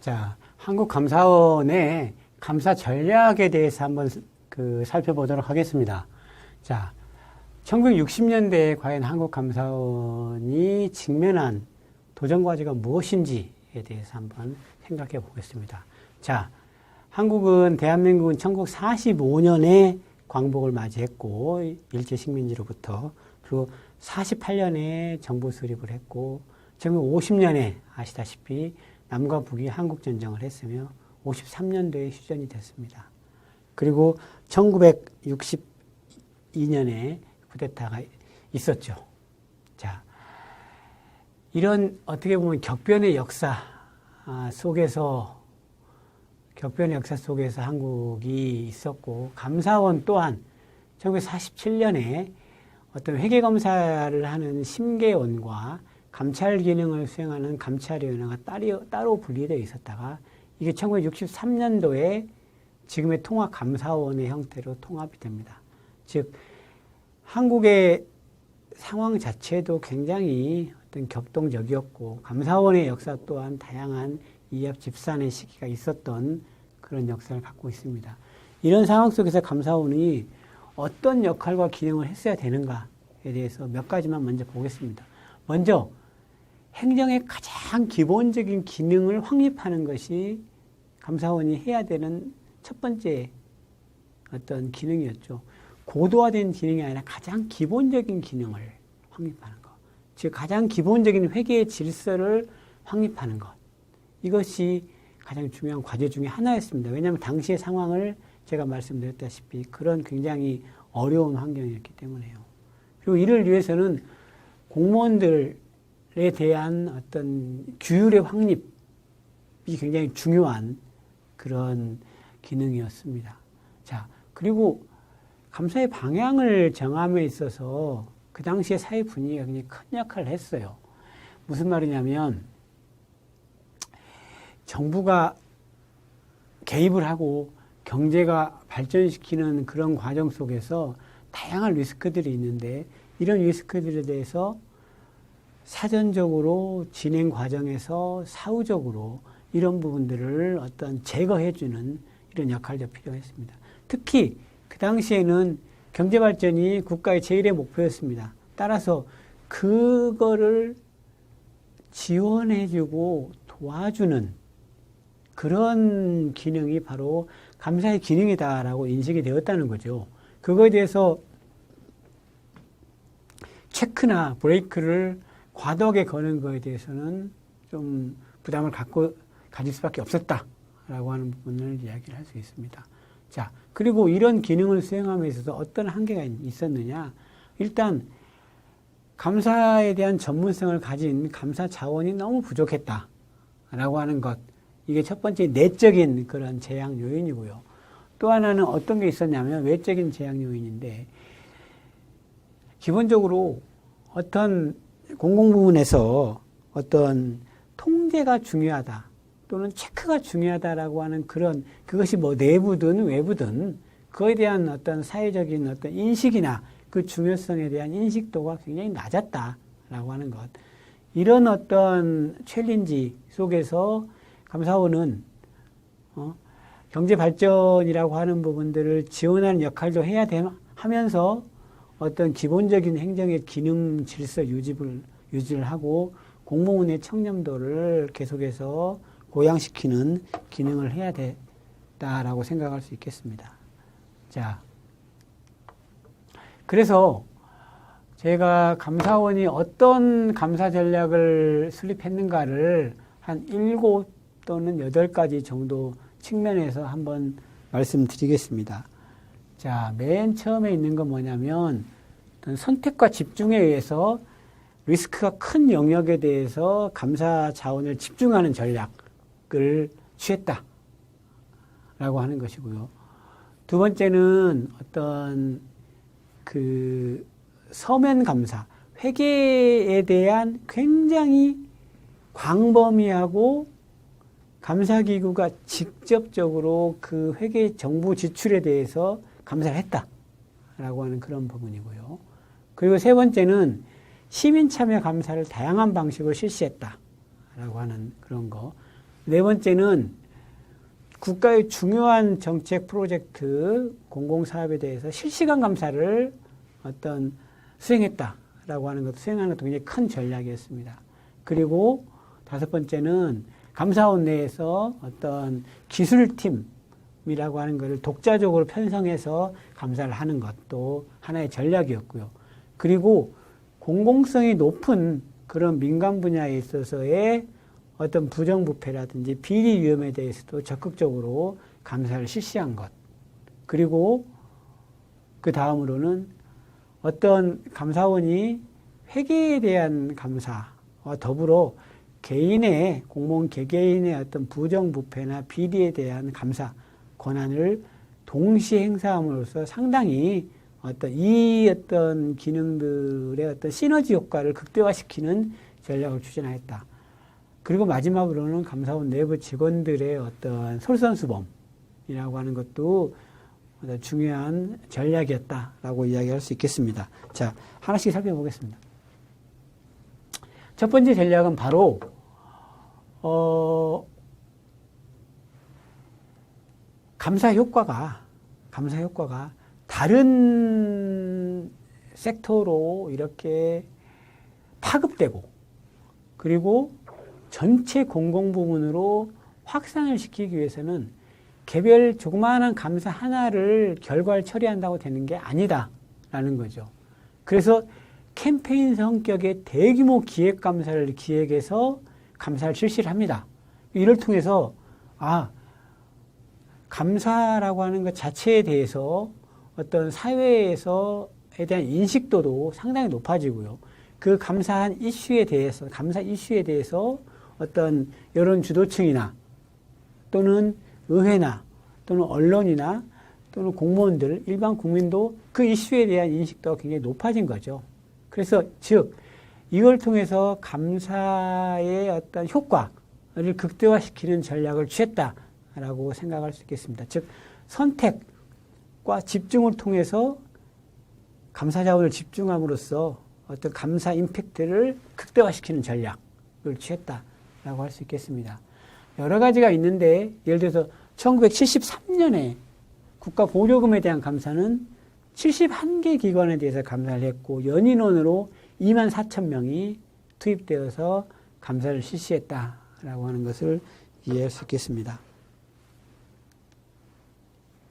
자, 한국감사원의 감사 전략에 대해서 한번 살펴보도록 하겠습니다. 자, 1960년대에 과연 한국감사원이 직면한 도전과제가 무엇인지에 대해서 한번 생각해 보겠습니다. 자, 대한민국은 1945년에 광복을 맞이했고, 일제식민지로부터, 그리고 48년에 정부 수립을 했고, 1950년에 아시다시피 남과 북이 한국전쟁을 했으며 53년도에 휴전이 됐습니다. 그리고 1962년에 쿠데타가 있었죠. 자, 이런 어떻게 보면 격변의 역사 속에서 한국이 있었고, 감사원 또한 1947년에 어떤 회계검사를 하는 심계원과 감찰 기능을 수행하는 감찰위원회가 따로 분리되어 있었다가 이게 1963년도에 지금의 통합감사원의 형태로 통합이 됩니다. 즉, 한국의 상황 자체도 굉장히 어떤 격동적이었고, 감사원의 역사 또한 다양한 이합 집산의 시기가 있었던 그런 역사를 갖고 있습니다. 이런 상황 속에서 감사원이 어떤 역할과 기능을 했어야 되는가에 대해서 몇 가지만 먼저 보겠습니다. 먼저 행정의 가장 기본적인 기능을 확립하는 것이 감사원이 해야 되는 첫 번째 어떤 기능이었죠. 고도화된 기능이 아니라 가장 기본적인 기능을 확립하는 것. 즉, 가장 기본적인 회계의 질서를 확립하는 것. 이것이 가장 중요한 과제 중에 하나였습니다. 왜냐하면 당시의 상황을 제가 말씀드렸다시피 그런 굉장히 어려운 환경이었기 때문에요. 그리고 이를 위해서는 공무원들에 대한 어떤 규율의 확립이 굉장히 중요한 그런 기능이었습니다. 자, 그리고 감사의 방향을 정함에 있어서 그 당시의 사회 분위기가 굉장히 큰 역할을 했어요. 무슨 말이냐면, 정부가 개입을 하고 경제가 발전시키는 그런 과정 속에서 다양한 리스크들이 있는데, 이런 리스크들에 대해서 사전적으로 진행 과정에서 사후적으로 이런 부분들을 어떤 제거해주는 이런 역할도 필요했습니다. 특히 그 당시에는 경제발전이 국가의 제1의 목표였습니다. 따라서 그거를 지원해주고 도와주는 그런 기능이 바로 감사의 기능이다라고 인식이 되었다는 거죠. 그거에 대해서 체크나 브레이크를 과도하게 거는 거에 대해서는 좀 부담을 가질 수밖에 없었다라고 하는 부분을 이야기를 할 수 있습니다. 자, 그리고 이런 기능을 수행함에 있어서 어떤 한계가 있었느냐. 일단 감사에 대한 전문성을 가진 감사 자원이 너무 부족했다라고 하는 것. 이게 첫 번째 내적인 그런 제약 요인이고요. 또 하나는 어떤 게 있었냐면 외적인 제약 요인인데, 기본적으로 어떤 공공부문에서 어떤 통제가 중요하다 또는 체크가 중요하다라고 하는 그것이 뭐 내부든 외부든 그거에 대한 어떤 사회적인 어떤 인식이나 그 중요성에 대한 인식도가 굉장히 낮았다라고 하는 것. 이런 어떤 챌린지 속에서 감사원은 경제 발전이라고 하는 부분들을 지원하는 역할도 해야 하면서 어떤 기본적인 행정의 기능 질서 유지를 하고 공무원의 청렴도를 계속해서 고양시키는 기능을 해야 된다라고 생각할 수 있겠습니다. 자, 그래서 제가 감사원이 어떤 감사 전략을 수립했는가를 한 7 또는 8가지 정도 측면에서 한번 말씀드리겠습니다. 자, 맨 처음에 있는 건 뭐냐면 선택과 집중에 의해서 리스크가 큰 영역에 대해서 감사 자원을 집중하는 전략을 취했다라고 하는 것이고요. 두 번째는 어떤 서면 감사, 회계에 대한 굉장히 광범위하고 감사기구가 직접적으로 그 회계 정부 지출에 대해서 감사를 했다라고 하는 그런 부분이고요. 그리고 세 번째는 시민 참여 감사를 다양한 방식으로 실시했다라고 하는 그런 거. 네 번째는 국가의 중요한 정책 프로젝트 공공사업에 대해서 실시간 감사를 수행했다라고 하는 것도 수행하는 것도 굉장히 큰 전략이었습니다. 그리고 다섯 번째는 감사원 내에서 기술팀이라고 하는 것을 독자적으로 편성해서 감사를 하는 것도 하나의 전략이었고요. 그리고 공공성이 높은 그런 민간 분야에 있어서의 부정부패라든지 비리 위험에 대해서도 적극적으로 감사를 실시한 것. 그리고 그 다음으로는 감사원이 회계에 대한 감사와 더불어 공무원 개개인의 부정부패나 비리에 대한 감사 권한을 동시에 행사함으로써 상당히 기능들의 시너지 효과를 극대화시키는 전략을 추진하였다. 그리고 마지막으로는 감사원 내부 직원들의 솔선수범이라고 하는 것도 중요한 전략이었다라고 이야기할 수 있겠습니다. 자, 하나씩 살펴보겠습니다. 첫 번째 전략은 바로 감사 효과가 다른 섹터로 이렇게 파급되고 그리고 전체 공공부문으로 확산을 시키기 위해서는 개별 조그마한 감사 하나를 결과를 처리한다고 되는 게 아니다라는 거죠. 그래서 캠페인 성격의 대규모 기획 감사를 기획해서 감사를 실시를 합니다. 이를 통해서 감사라고 하는 것 자체에 대해서 사회에서에 대한 인식도도 상당히 높아지고요. 그 감사 이슈에 대해서 여론 주도층이나 또는 의회나 또는 언론이나 또는 공무원들, 일반 국민도 그 이슈에 대한 인식도가 굉장히 높아진 거죠. 그래서 이걸 통해서 감사의 효과를 극대화시키는 전략을 취했다라고 생각할 수 있겠습니다. 선택과 집중을 통해서 감사 자원을 집중함으로써 감사 임팩트를 극대화시키는 전략을 취했다라고 할 수 있겠습니다. 여러 가지가 있는데 예를 들어서 1973년에 국가 보조금에 대한 감사는 71개 기관에 대해서 감사를 했고 연인원으로 24,000명이 투입되어서 감사를 실시했다라고 하는 것을 이해할 수 있겠습니다.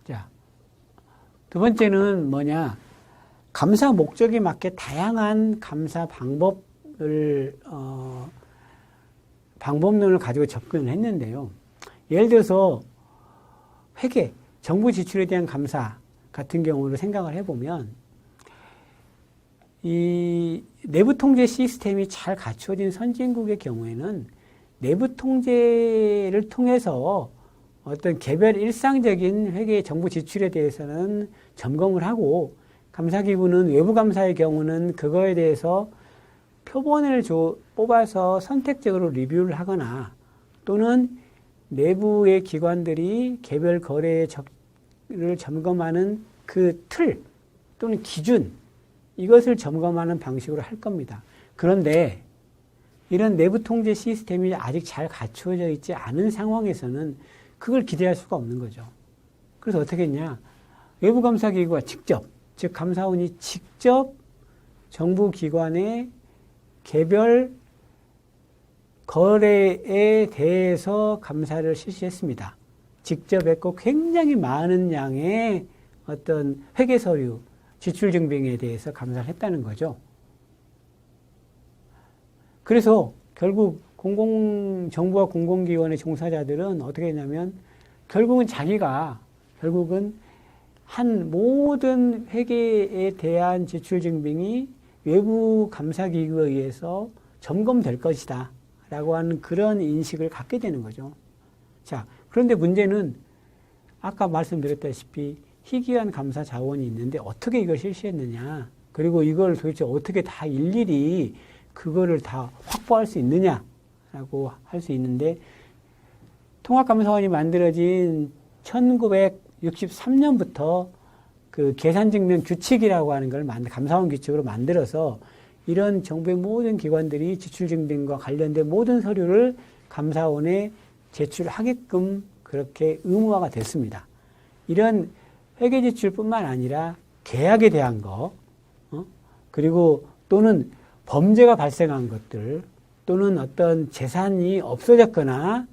자, 두 번째는 감사 목적에 맞게 다양한 감사 방법론을 가지고 접근을 했는데요. 예를 들어서 회계, 정부 지출에 대한 감사 같은 경우를 생각을 해보면 이 내부 통제 시스템이 잘 갖춰진 선진국의 경우에는 내부 통제를 통해서 개별 일상적인 회계 정부 지출에 대해서는 점검을 하고 감사기구는 외부 감사의 경우는 그거에 대해서 표본을 뽑아서 선택적으로 리뷰를 하거나 또는 내부의 기관들이 개별 거래를 점검하는 그 틀 또는 기준 이것을 점검하는 방식으로 할 겁니다. 그런데 이런 내부 통제 시스템이 아직 잘 갖춰져 있지 않은 상황에서는 그걸 기대할 수가 없는 거죠. 그래서 어떻게 했냐? 외부 감사기구가 즉 감사원이 직접 정부 기관의 개별 거래에 대해서 감사를 실시했습니다. 직접 했고 굉장히 많은 양의 회계 서류, 지출 증빙에 대해서 감사를 했다는 거죠. 그래서 결국 정부와 공공기관의 종사자들은 어떻게 했냐면 결국은 한 모든 회계에 대한 지출 증빙이 외부 감사기구에 의해서 점검될 것이다 라고 하는 그런 인식을 갖게 되는 거죠. 자, 그런데 문제는 아까 말씀드렸다시피 희귀한 감사 자원이 있는데 어떻게 이걸 실시했느냐, 그리고 이걸 도대체 어떻게 다 일일이 그거를 다 확보할 수 있느냐라고 할 수 있는데, 통합감사원이 만들어진 1963년부터 그 계산증명 규칙이라고 하는 걸 감사원 규칙으로 만들어서 이런 정부의 모든 기관들이 지출증빙과 관련된 모든 서류를 감사원에 제출하게끔 그렇게 의무화가 됐습니다. 이런 회계 제출뿐만 아니라 계약에 대한 거, 그리고 또는 범죄가 발생한 것들, 또는 어떤 재산이 없어졌거나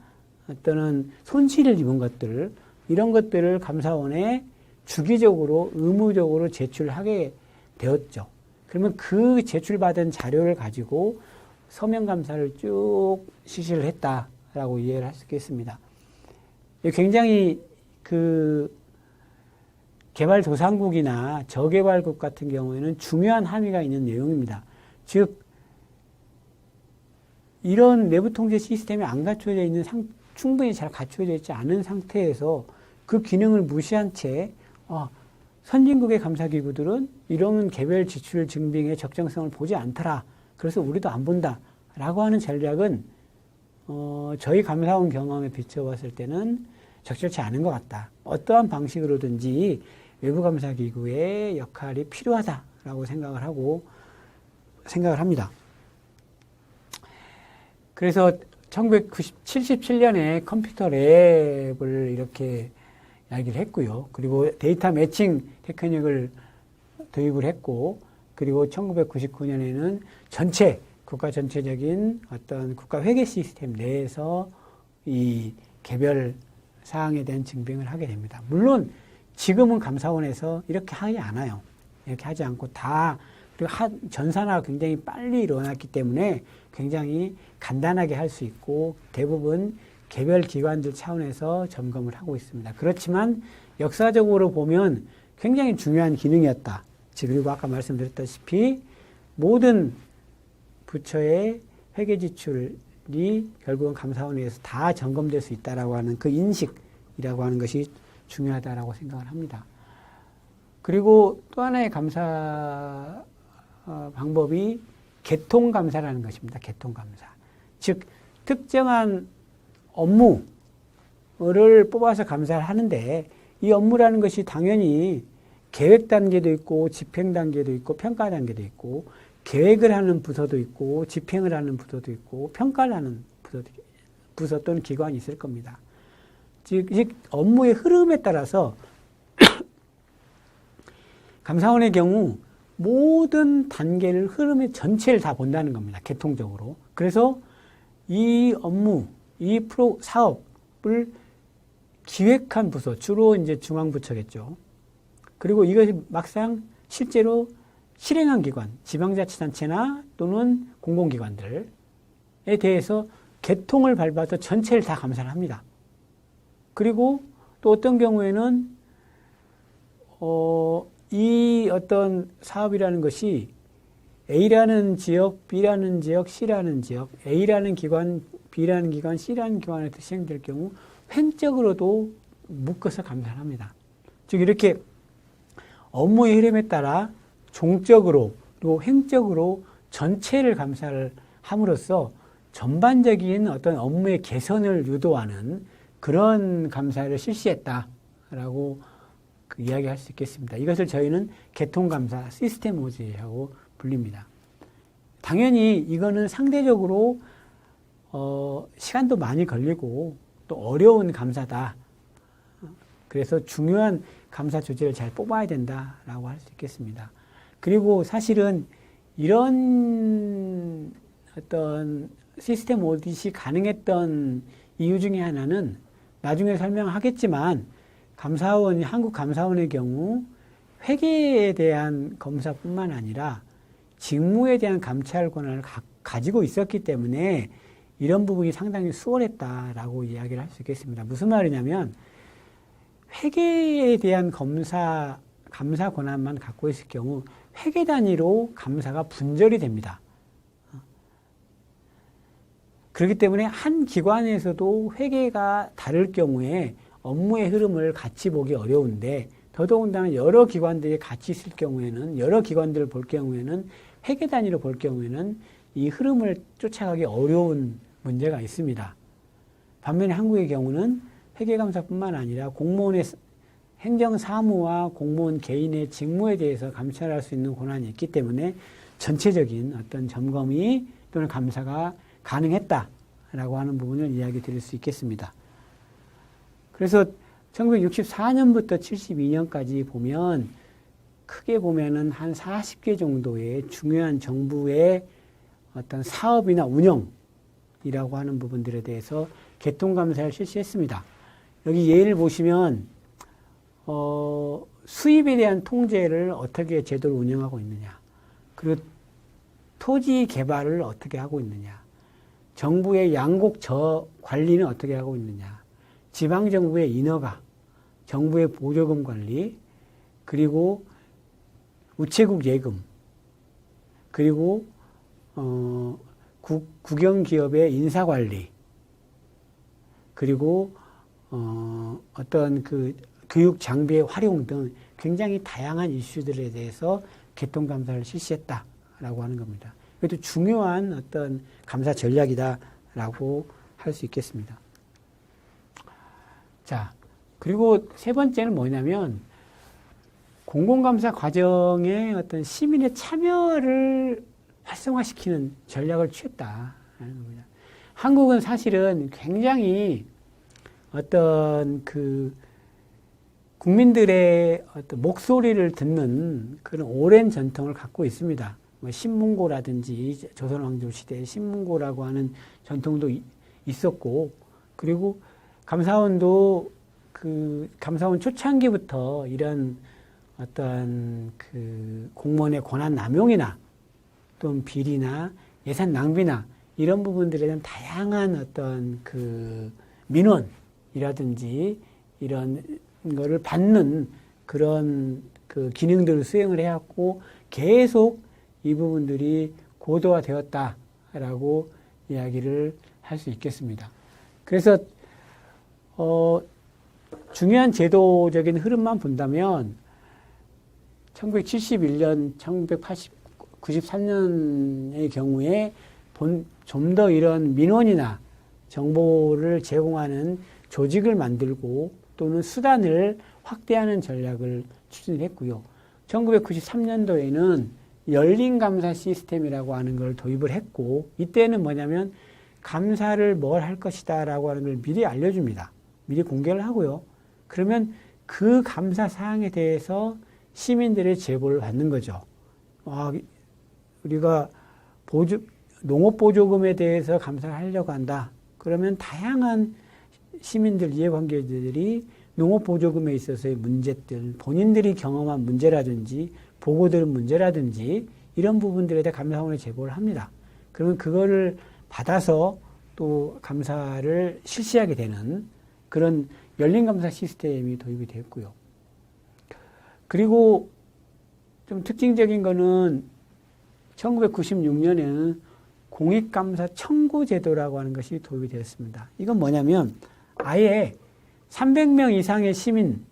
어떤 손실을 입은 것들, 이런 것들을 감사원에 주기적으로 의무적으로 제출하게 되었죠. 그러면 그 제출받은 자료를 가지고 서면 감사를 쭉 실시를 했다라고 이해를 할 수 있겠습니다. 굉장히 그 개발도상국이나 저개발국 같은 경우에는 중요한 함의가 있는 내용입니다. 즉, 이런 내부 통제 시스템이 안 갖춰져 있는 충분히 잘 갖춰져 있지 않은 상태에서 그 기능을 무시한 채 선진국의 감사기구들은 이런 개별 지출 증빙의 적정성을 보지 않더라. 그래서 우리도 안 본다. 라고 하는 전략은 저희 감사원 경험에 비춰봤을 때는 적절치 않은 것 같다. 어떠한 방식으로든지 외부 감사기구의 역할이 필요하다라고 생각을 합니다. 그래서 1977년에 컴퓨터 랩을 이렇게 이야기를 했고요. 그리고 데이터 매칭 테크닉을 도입을 했고, 그리고 1999년에는 국가 전체적인 어떤 국가 회계 시스템 내에서 이 개별 사항에 대한 증빙을 하게 됩니다. 물론 지금은 감사원에서 이렇게 하지 않아요. 이렇게 하지 않고 그리고 전산화가 굉장히 빨리 일어났기 때문에 굉장히 간단하게 할 수 있고 대부분 개별 기관들 차원에서 점검을 하고 있습니다. 그렇지만 역사적으로 보면 굉장히 중요한 기능이었다. 그리고 아까 말씀드렸다시피 모든 부처의 회계 지출이 결국은 감사원에 의해서 다 점검될 수 있다라고 하는 그 인식이라고 하는 것이 중요하다라고 생각을 합니다. 그리고 또 하나의 감사 방법이 개통감사라는 것입니다. 개통감사. 즉, 특정한 업무를 뽑아서 감사를 하는데 이 업무라는 것이 당연히 계획 단계도 있고 집행 단계도 있고 평가 단계도 있고 계획을 하는 부서도 있고 집행을 하는 부서도 있고 평가를 하는 부서 또는 기관이 있을 겁니다. 즉 업무의 흐름에 따라서 감사원의 경우 모든 단계를 흐름의 전체를 다 본다는 겁니다. 개통적으로. 그래서 이 업무, 이 사업을 기획한 부서, 주로 이제 중앙부처겠죠. 그리고 이것이 막상 실제로 실행한 기관, 지방자치단체나 또는 공공기관들에 대해서 개통을 밟아서 전체를 다 감사를 합니다. 그리고 또 어떤 경우에는 이 어떤 사업이라는 것이 A라는 지역, B라는 지역, C라는 지역, A라는 기관, B라는 기관, C라는 기관에서 시행될 경우 횡적으로도 묶어서 감사를 합니다. 즉 이렇게 업무의 흐름에 따라 종적으로 또 횡적으로 전체를 감사를 함으로써 전반적인 어떤 업무의 개선을 유도하는 그런 감사를 실시했다라고 이야기할 수 있겠습니다. 이것을 저희는 개통감사 시스테모지라고 불립니다. 당연히 이거는 상대적으로 시간도 많이 걸리고 또 어려운 감사다. 그래서 중요한 감사 주제를 잘 뽑아야 된다라고 할 수 있겠습니다. 그리고 사실은 이런 어떤 시스템 오디시 가능했던 이유 중에 하나는 나중에 설명하겠지만 한국 감사원의 경우 회계에 대한 검사뿐만 아니라 직무에 대한 감찰 권한을 가지고 있었기 때문에 이런 부분이 상당히 수월했다라고 이야기를 할 수 있겠습니다. 무슨 말이냐면 회계에 대한 감사 권한만 갖고 있을 경우 회계 단위로 감사가 분절이 됩니다. 그렇기 때문에 한 기관에서도 회계가 다를 경우에 업무의 흐름을 같이 보기 어려운데 더더군다나 여러 기관들이 같이 있을 경우에는 여러 기관들을 볼 경우에는 회계 단위로 볼 경우에는 이 흐름을 쫓아가기 어려운 문제가 있습니다. 반면에 한국의 경우는 회계감사뿐만 아니라 공무원의 행정사무와 공무원 개인의 직무에 대해서 감찰할 수 있는 권한이 있기 때문에 전체적인 어떤 점검이 또는 감사가 가능했다라고 라고 하는 부분을 이야기 드릴 수 있겠습니다. 그래서 1964년부터 72년까지 보면 크게 보면은 한 40개 정도의 중요한 정부의 어떤 사업이나 운영이라고 하는 부분들에 대해서 개통감사를 실시했습니다. 여기 예를 보시면 수입에 대한 통제를 어떻게 제도를 운영하고 있느냐, 그리고 토지 개발을 어떻게 하고 있느냐, 정부의 양곡 관리는 어떻게 하고 있느냐, 지방정부의 인허가, 정부의 보조금 관리, 그리고 우체국 예금, 그리고 국영기업의 인사관리, 그리고 어떤 그 교육 장비의 활용 등 굉장히 다양한 이슈들에 대해서 개통감사를 실시했다라고 하는 겁니다. 이것도 중요한 어떤 감사 전략이다라고 할 수 있겠습니다. 자, 그리고 세 번째는 뭐냐면 공공감사 과정에 어떤 시민의 참여를 활성화시키는 전략을 취했다라는 겁니다. 한국은 사실은 굉장히 어떤 그 국민들의 어떤 목소리를 듣는 그런 오랜 전통을 갖고 있습니다. 뭐 신문고라든지 조선왕조 시대의 신문고라고 하는 전통도 있었고, 그리고 감사원도 그 감사원 초창기부터 이런 어떤 그 공무원의 권한 남용이나 또는 비리나 예산 낭비나 이런 부분들에 대한 다양한 어떤 그 민원이라든지 이런 거를 받는 그런 그 기능들을 수행을 해왔고, 계속 이 부분들이 고도화되었다라고 이야기를 할 수 있겠습니다. 그래서 중요한 제도적인 흐름만 본다면 1971년, 1993년의 경우에 좀 더 이런 민원이나 정보를 제공하는 조직을 만들고 또는 수단을 확대하는 전략을 추진했고요. 1993년도에는 열린 감사 시스템이라고 하는 걸 도입을 했고, 이때는 뭐냐면 감사를 뭘 할 것이다 라고 하는 걸 미리 알려줍니다. 미리 공개를 하고요. 그러면 그 감사 사항에 대해서 시민들의 제보를 받는 거죠. 우리가 농업보조금에 대해서 감사를 하려고 한다. 그러면 다양한 시민들, 이해관계자들이 농업보조금에 있어서의 문제들, 본인들이 경험한 문제라든지 보고들은 문제라든지 이런 부분들에 대해 감사원에 제보를 합니다. 그러면 그거를 받아서 또 감사를 실시하게 되는 그런 열린 감사 시스템이 도입이 되었고요. 그리고 좀 특징적인 거는 1996년에는 공익감사 청구 제도라고 하는 것이 도입이 되었습니다. 이건 뭐냐면 아예 300명 이상의 시민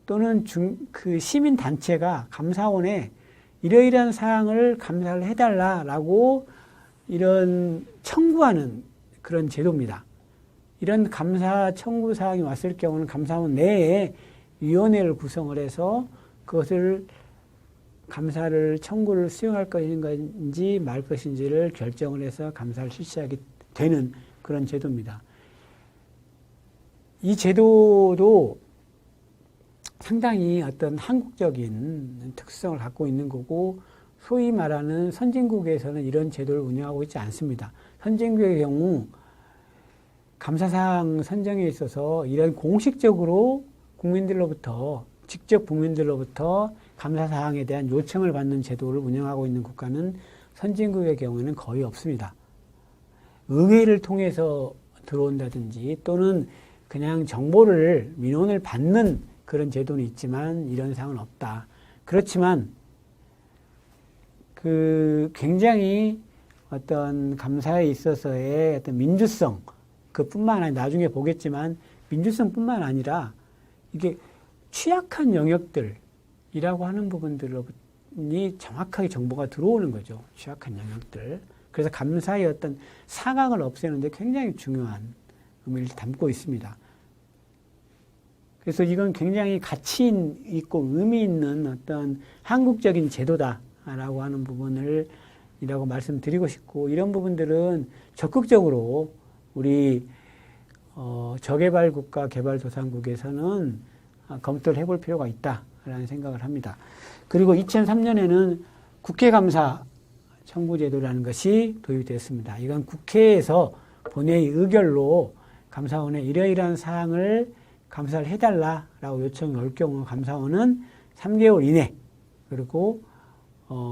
또는 그 시민 단체가 감사원에 이러이러한 사항을 감사를 해달라라고 이런 청구하는 그런 제도입니다. 이런 감사 청구 사항이 왔을 경우는 감사원 내에 위원회를 구성을 해서 그것을 감사를 청구를 수용할 것인지 말 것인지를 결정을 해서 감사를 실시하게 되는 그런 제도입니다. 이 제도도 상당히 어떤 한국적인 특성을 갖고 있는 거고, 소위 말하는 선진국에서는 이런 제도를 운영하고 있지 않습니다. 선진국의 경우 감사사항 선정에 있어서 이런 공식적으로 국민들로부터, 직접 국민들로부터 감사사항에 대한 요청을 받는 제도를 운영하고 있는 국가는 선진국의 경우에는 거의 없습니다. 의회를 통해서 들어온다든지 또는 그냥 정보를, 민원을 받는 그런 제도는 있지만 이런 사항은 없다. 그렇지만 그 굉장히 어떤 감사에 있어서의 어떤 민주성, 그뿐만 아니라 나중에 보겠지만 민주성뿐만 아니라 이게 취약한 영역들이라고 하는 부분들이 정확하게 정보가 들어오는 거죠. 취약한 영역들. 그래서 감사의 어떤 사각을 없애는데 굉장히 중요한 의미를 담고 있습니다. 그래서 이건 굉장히 가치 있고 의미 있는 어떤 한국적인 제도다라고 하는 부분을 이라고 말씀드리고 싶고, 이런 부분들은 적극적으로 우리 저개발국가 개발도상국에서는 검토를 해볼 필요가 있다라는 생각을 합니다. 그리고 2003년에는 국회감사 청구제도라는 것이 도입되었습니다. 이건 국회에서 본회의 의결로 감사원에 이러이러한 사항을 감사를 해달라라고 요청이 올 경우 감사원은 3개월 이내, 그리고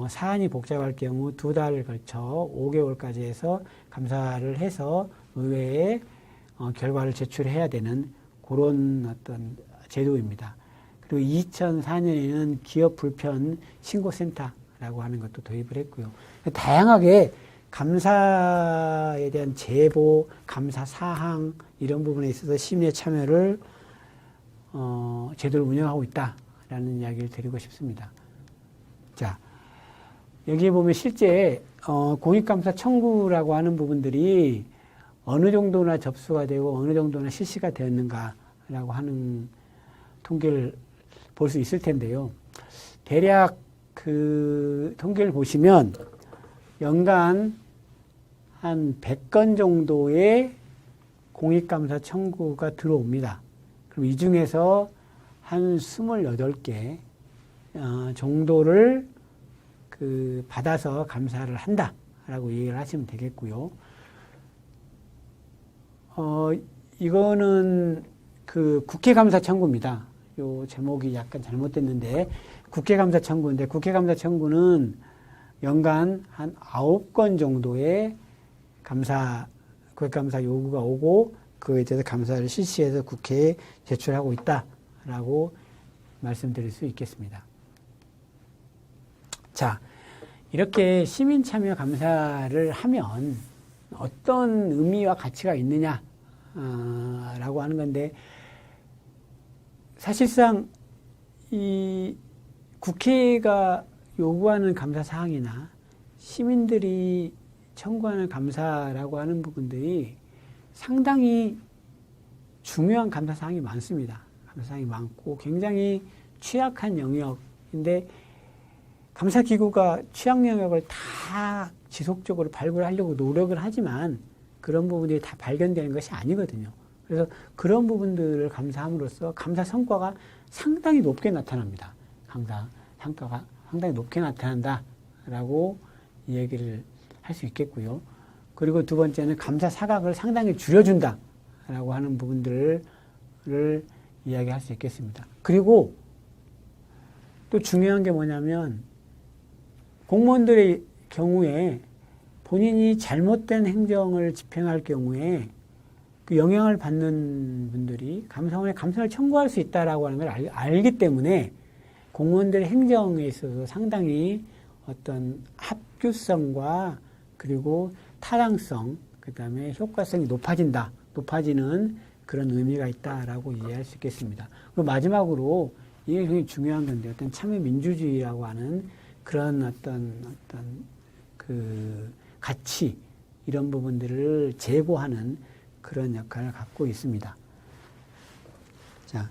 사안이 복잡할 경우 2달을 걸쳐 5개월까지 해서 감사를 해서 의회에 결과를 제출해야 되는 그런 어떤 제도입니다. 그리고 2004년에는 기업 불편 신고센터라고 하는 것도 도입을 했고요. 다양하게 감사에 대한 제보, 감사 사항 이런 부분에 있어서 시민의 참여를 제도를 운영하고 있다라는 이야기를 드리고 싶습니다. 자, 여기에 보면 실제 공익감사 청구라고 하는 부분들이 어느 정도나 접수가 되고 어느 정도나 실시가 되었는가라고 하는 통계를 볼 수 있을 텐데요. 대략 그 통계를 보시면 연간 한 100건 정도의 공익감사 청구가 들어옵니다. 그럼 이 중에서 한 28개 정도를 받아서 감사를 한다라고 얘기를 하시면 되겠고요. 이거는 그 국회감사 청구입니다. 요 제목이 약간 잘못됐는데 국회감사 청구인데 국회감사 청구는 연간 한 9건 정도의 국회감사 요구가 오고 그에 대해서 감사를 실시해서 국회에 제출하고 있다라고 말씀드릴 수 있겠습니다. 자, 이렇게 시민 참여 감사를 하면 어떤 의미와 가치가 있느냐라고 하는 건데 사실상 이 국회가 요구하는 감사 사항이나 시민들이 청구하는 감사라고 하는 부분들이 상당히 중요한 감사 사항이 많습니다. 감사 사항이 많고 굉장히 취약한 영역인데 감사기구가 취약 영역을 다 지속적으로 발굴하려고 노력을 하지만 그런 부분들이 다 발견되는 것이 아니거든요. 그래서 그런 부분들을 감사함으로써 감사 성과가 상당히 높게 나타납니다. 감사 성과가 상당히 높게 나타난다라고 얘기를 할 수 있겠고요. 그리고 두 번째는 감사 사각을 상당히 줄여준다라고 하는 부분들을 이야기할 수 있겠습니다. 그리고 또 중요한 게 뭐냐면 공무원들의 경우에 본인이 잘못된 행정을 집행할 경우에 그 영향을 받는 분들이 감사원에 감사를 청구할 수 있다라고 하는 걸 알기 때문에 공무원들의 행정에 있어서 상당히 어떤 합규성과 그리고 타당성, 그 다음에 효과성이 높아지는 그런 의미가 있다라고 이해할 수 있겠습니다. 그리고 마지막으로 이게 굉장히 중요한 건데 어떤 참여 민주주의라고 하는 그런 어떤 그 가치 이런 부분들을 제고하는 그런 역할을 갖고 있습니다. 자,